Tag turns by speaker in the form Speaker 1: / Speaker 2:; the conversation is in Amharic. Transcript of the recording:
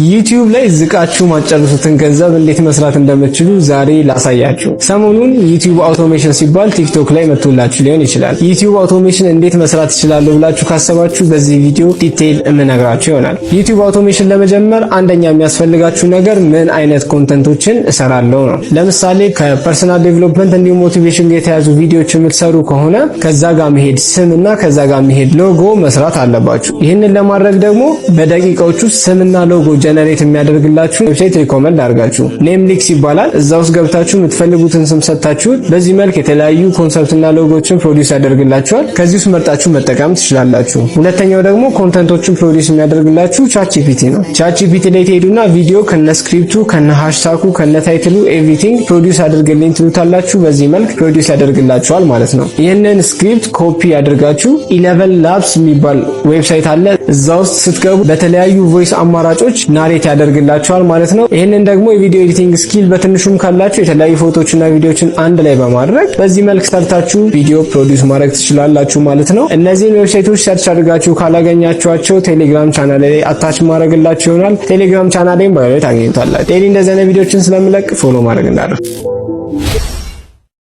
Speaker 1: ዩቲዩብ ላይ ዝቃችሁ ማጨረሱትን ገንዘብ እንዴት መስራት እንደምትችሉ ዛሬ ላሳያችሁ። ሰሞኑን ዩቲዩብ አውቶሜሽን ሲባል ቲክቶክ ላይ መጥቶላችሁ ሊሆን ይችላል። ዩቲዩብ አውቶሜሽን እንዴት መስራት ይችላል ብላችሁ ካሰባችሁ በዚህ ቪዲዮ ዲቴይል የምነግራችሁ ይሆናል። ዩቲዩብ አውቶሜሽን ለመጀመር አንደኛ የሚያስፈልጋችሁ ነገር ምን አይነት ኮንተንቶችን እሰራለሁ ነው። ለምሳሌ ከፐርሰናል ዴቨሎፕመንት እንዲሁም ሞቲቬሽን ጋር የተያዙ ቪዲዮዎች የምትሰሩ ከሆነ ከዛ ጋር መሄድ ስምና ከዛ ጋር መሄድ ሎጎ መስራት አለባችሁ። ይህንን ለማድረግ ደግሞ በደቂቃዎች ውስጥ ስምና ሎጎ ጀነሬት የሚያደርግላችሁ ዌብሳይት ሪኮመንድ አድርጋችሁ ኔምሊክስ ይባላል። እዛ ውስጥ ገብታችሁ የምትፈልጉትን ስም ሰጣችሁ በዚህ መልክ የተለያዩ ኮንሰፕትና ሎጎችን ፕሮዲዩስ ያደርግላችኋል። ከዚህ ውስጥ መርጣችሁ መጠቀም ትችላላችሁ። ሁለተኛው ደግሞ ኮንተንቶችን ፕሮዲዩስ የሚያደርግላችሁ ቻትጂፒቲ ነው። ቻትጂፒቲ ላይ ትሄዱና ቪዲዮ ከነ ስክሪፕቱ ከነ ሃሽታጉ ከነ ታይትሉ ኤቭሪቲንግ ፕሮዲዩስ አድርግልኝ ትሉታላችሁ። በዚህ መልክ ፕሮዲዩስ ያደርግላችኋል ማለት ነው። ይህንን ስክሪፕት ኮፒ አድርጋችሁ 11 ላብስ የሚባል ዌብሳይት አለ። እዛ ውስጥ ስትገቡ በተለያዩ ቮይስ አማራጮች ናሬት ያደርግላችኋል ማለት ነው። ይህንን ደግሞ የቪዲዮ ኤዲቲንግ ስኪል በትንሹም ካላችሁ የተለያዩ ፎቶዎችና ቪዲዮዎችን አንድ ላይ በማድረግ በዚህ መልክ ሰርታችሁ ቪዲዮ ፕሮዲዩስ ማድረግ ትችላላችሁ ማለት ነው። እነዚህን ዌብሳይቶች ሰርች አድርጋችሁ ካላገኛችኋቸው ቴሌግራም ቻናል ላይ አታች ማድረግላችሁ ይሆናል። ቴሌግራም ቻናሌን ባዮ ላይ ታገኙታላችሁ። ዴይሊ እንደዚህ አይነት ቪዲዮዎችን ስለምለቅ ፎሎ ማድረግ እንዳትረሱ።